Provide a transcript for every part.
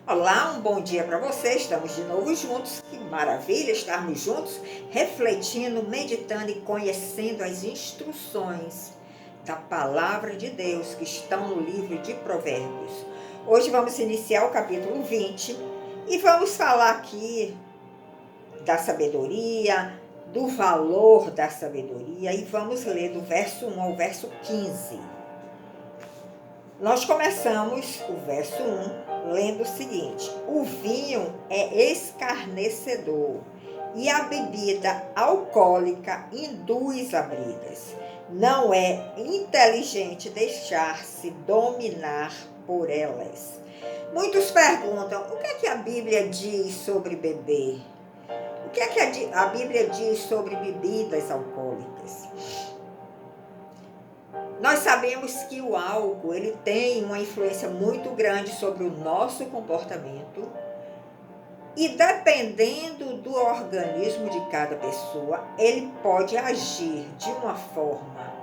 Olá, um bom dia para você. Estamos de novo juntos. Que maravilha estarmos juntos, refletindo, meditando e conhecendo as instruções da palavra de Deus que estão no livro de Provérbios. Hoje vamos iniciar o capítulo 20 e vamos falar aqui da sabedoria, do valor da sabedoria e vamos ler do verso 1 ao verso 15. Nós começamos o verso 1 lendo o seguinte: o vinho é escarnecedor e a bebida alcoólica induz a brigas. Não é inteligente deixar-se dominar por elas. Muitos perguntam: o que é que a Bíblia diz sobre beber? O que é que a Bíblia diz sobre bebidas alcoólicas? Nós sabemos que o álcool ele tem uma influência muito grande sobre o nosso comportamento e dependendo do organismo de cada pessoa, ele pode agir de uma forma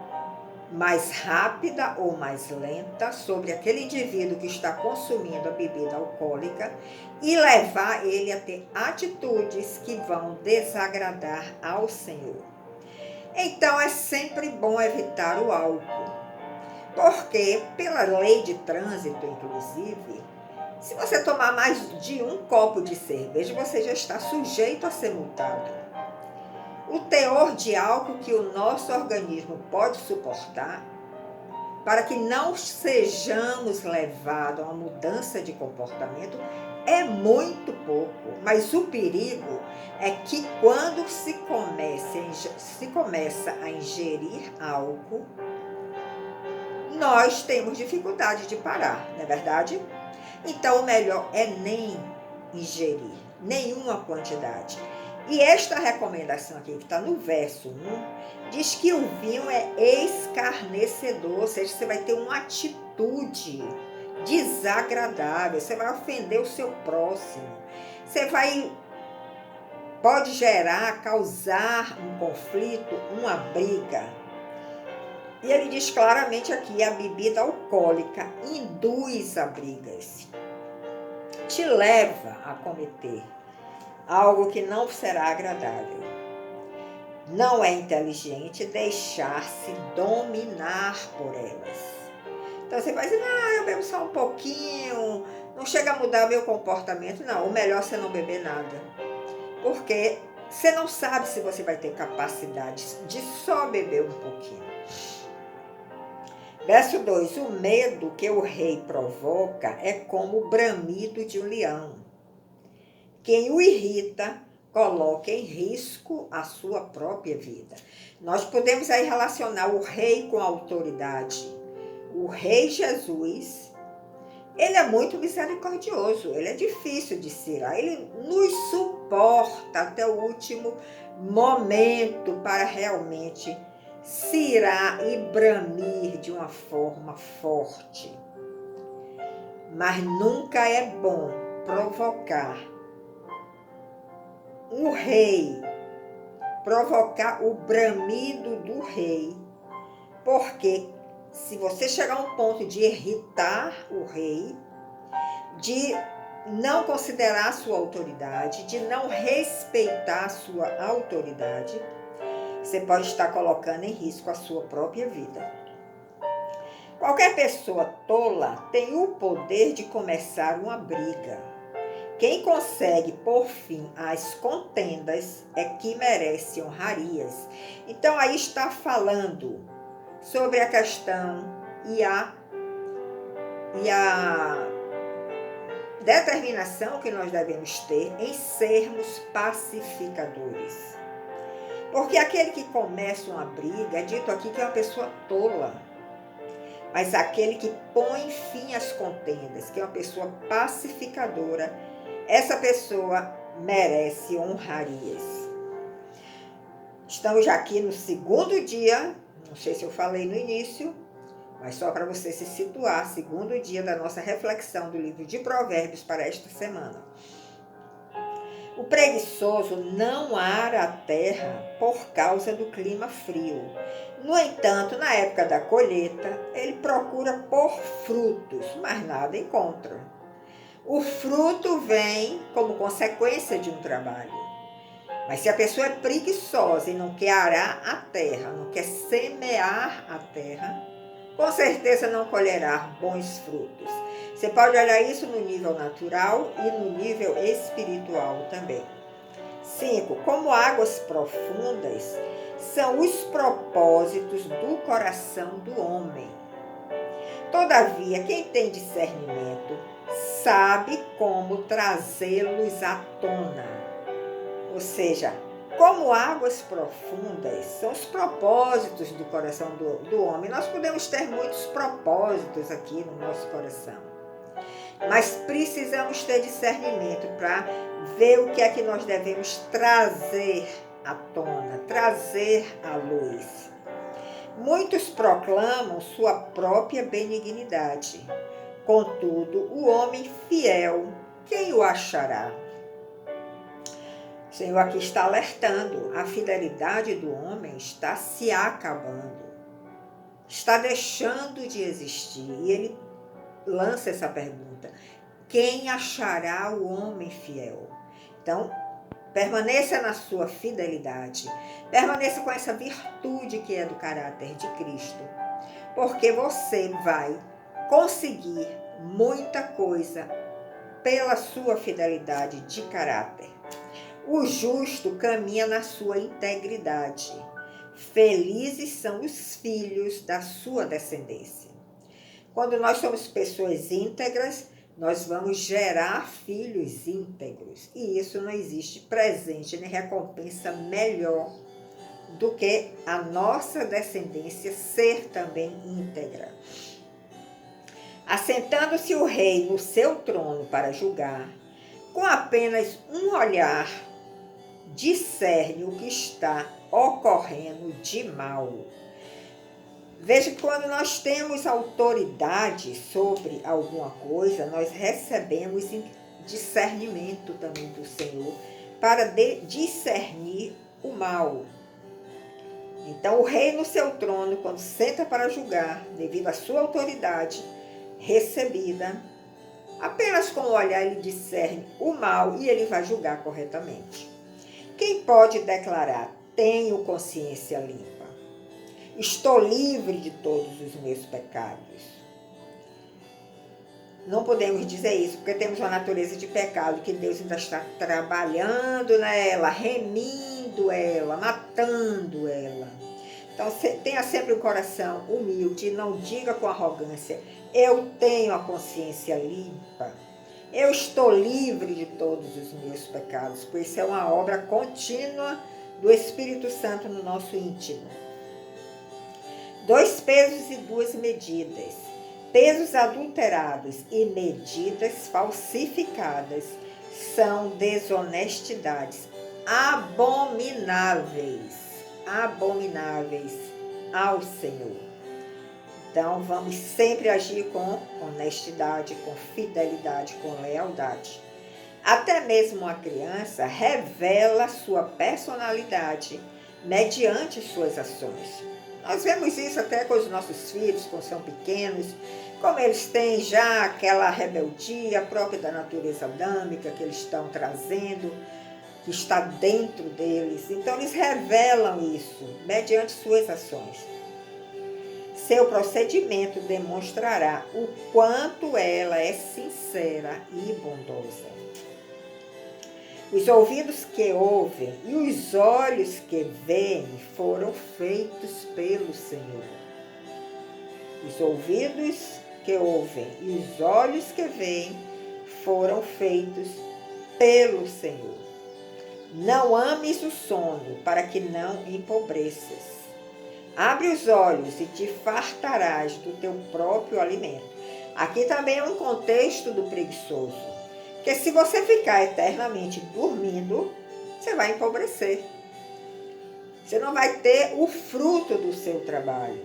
mais rápida ou mais lenta sobre aquele indivíduo que está consumindo a bebida alcoólica e levar ele a ter atitudes que vão desagradar ao Senhor. Então é sempre bom evitar o álcool. Porque, pela lei de trânsito, inclusive, se você tomar mais de um copo de cerveja, você já está sujeito a ser multado. O teor de álcool que o nosso organismo pode suportar, para que não sejamos levados a uma mudança de comportamento, é muito pouco. Mas o perigo é que quando se começa a ingerir álcool, nós temos dificuldade de parar, não é verdade? Então, o melhor é nem ingerir nenhuma quantidade. E esta recomendação aqui, que está no verso 1, diz que o vinho é escarnecedor, ou seja, você vai ter uma atitude desagradável, você vai ofender o seu próximo, pode causar um conflito, uma briga. E ele diz claramente aqui: a bebida alcoólica induz a brigas, te leva a cometer algo que não será agradável. Não é inteligente deixar-se dominar por elas. Então você vai dizer: eu bebo só um pouquinho, não chega a mudar o meu comportamento. Não, o melhor é você não beber nada, porque você não sabe se você vai ter capacidade de só beber um pouquinho. Verso 2: o medo que o rei provoca é como o bramido de um leão. Quem o irrita coloca em risco a sua própria vida. Nós podemos aí relacionar o rei com a autoridade. O rei Jesus, ele é muito misericordioso, ele é difícil de se irar, ele nos suporta até o último momento para realmente se irar e bramir de uma forma forte. Mas nunca é bom provocar o rei, provocar o bramido do rei, porque se você chegar a um ponto de irritar o rei, de não considerar a sua autoridade, de não respeitar a sua autoridade, você pode estar colocando em risco a sua própria vida. Qualquer pessoa tola tem o poder de começar uma briga. Quem consegue pôr fim às contendas é que merece honrarias. Então aí está falando sobre a questão e a determinação que nós devemos ter em sermos pacificadores. Porque aquele que começa uma briga, é dito aqui que é uma pessoa tola. Mas aquele que põe fim às contendas, que é uma pessoa pacificadora, essa pessoa merece honrarias. Estamos já aqui no segundo dia, não sei se eu falei no início, mas só para você se situar, segundo dia da nossa reflexão do livro de Provérbios para esta semana. O preguiçoso não ara a terra por causa do clima frio. No entanto, na época da colheita, ele procura por frutos, mas nada encontra. O fruto vem como consequência de um trabalho. Mas se a pessoa é preguiçosa e não quer arar a terra, não quer semear a terra, com certeza não colherá bons frutos. Você pode olhar isso no nível natural e no nível espiritual também. 5. Como águas profundas são os propósitos do coração do homem. Todavia, quem tem discernimento sabe como trazê-los à tona. Ou seja, como águas profundas são os propósitos do coração do homem. Nós podemos ter muitos propósitos aqui no nosso coração, mas precisamos ter discernimento para ver o que é que nós devemos trazer à tona, trazer à luz. Muitos proclamam sua própria benignidade. Contudo, o homem fiel, quem o achará? O Senhor aqui está alertando. A fidelidade do homem está se acabando. Está deixando de existir. E ele lança essa pergunta: quem achará o homem fiel? Então, permaneça na sua fidelidade. Permaneça com essa virtude que é do caráter de Cristo. Porque você vai conseguir muita coisa pela sua fidelidade de caráter. O justo caminha na sua integridade. Felizes são os filhos da sua descendência. Quando nós somos pessoas íntegras, nós vamos gerar filhos íntegros. E isso não existe presente nem recompensa melhor do que a nossa descendência ser também íntegra. Assentando-se o rei no seu trono para julgar, com apenas um olhar, discerne o que está ocorrendo de mal. Veja que quando nós temos autoridade sobre alguma coisa, nós recebemos discernimento também do Senhor para discernir o mal. Então, o rei no seu trono, quando senta para julgar, devido à sua autoridade recebida, apenas com o olhar ele discerne o mal e ele vai julgar corretamente. Quem pode declarar: tenho consciência limpa, estou livre de todos os meus pecados? Não podemos dizer isso, porque temos uma natureza de pecado que Deus ainda está trabalhando nela, remindo ela, matando ela. Então, tenha sempre o coração humilde, não diga com arrogância: eu tenho a consciência limpa, eu estou livre de todos os meus pecados, pois isso é uma obra contínua do Espírito Santo no nosso íntimo. 2 pesos e 2 medidas. Pesos adulterados e medidas falsificadas são desonestidades abomináveis ao Senhor. Então, vamos sempre agir com honestidade, com fidelidade, com lealdade. Até mesmo a criança revela sua personalidade mediante suas ações. Nós vemos isso até com os nossos filhos, quando são pequenos, como eles têm já aquela rebeldia própria da natureza adâmica que eles estão trazendo, que está dentro deles. Então, eles revelam isso mediante suas ações. Seu procedimento demonstrará o quanto ela é sincera e bondosa. Os ouvidos que ouvem e os olhos que veem foram feitos pelo Senhor. Os ouvidos que ouvem e os olhos que veem foram feitos pelo Senhor. Não ames o sono, para que não empobreças. Abre os olhos e te fartarás do teu próprio alimento. Aqui também é um contexto do preguiçoso. Porque se você ficar eternamente dormindo, você vai empobrecer. Você não vai ter o fruto do seu trabalho.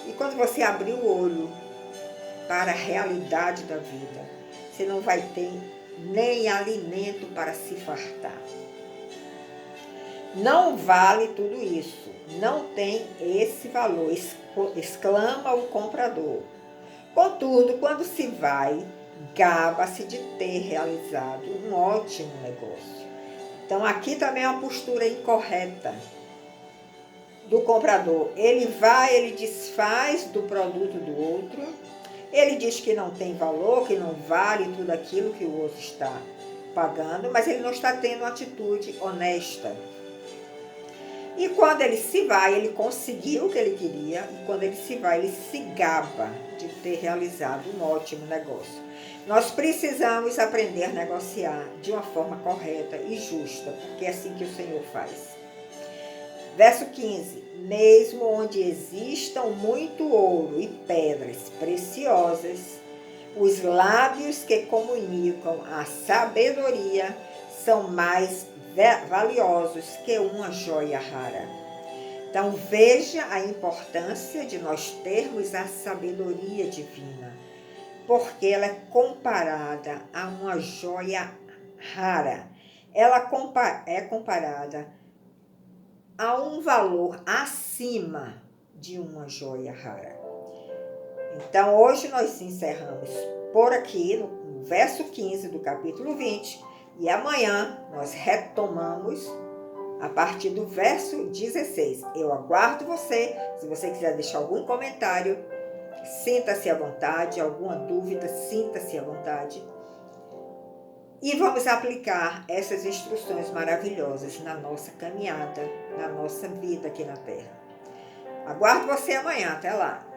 E quando você abrir o olho para a realidade da vida, você não vai ter nem alimento para se fartar. Não vale tudo isso. Não tem esse valor, exclama o comprador. Contudo, quando se vai, gaba-se de ter realizado um ótimo negócio. Então aqui também é uma postura incorreta do comprador. Ele vai, ele desfaz do produto do outro, ele diz que não tem valor, que não vale tudo aquilo que o outro está pagando, mas ele não está tendo uma atitude honesta. E quando ele se vai, ele conseguiu o que ele queria, e quando ele se vai, ele se gaba de ter realizado um ótimo negócio. Nós precisamos aprender a negociar de uma forma correta e justa, porque é assim que o Senhor faz. Verso 15. Mesmo onde existam muito ouro e pedras preciosas, os lábios que comunicam a sabedoria são mais valiosos que uma joia rara. Então veja a importância de nós termos a sabedoria divina, porque ela é comparada a uma joia rara. Ela é comparada a um valor acima de uma joia rara. Então hoje nós encerramos por aqui no verso 15 do capítulo 20 e amanhã nós retomamos a partir do verso 16. Eu aguardo você. Se você quiser deixar algum comentário, sinta-se à vontade. Alguma dúvida, sinta-se à vontade. E vamos aplicar essas instruções maravilhosas na nossa caminhada, na nossa vida aqui na Terra. Aguardo você amanhã. Até lá!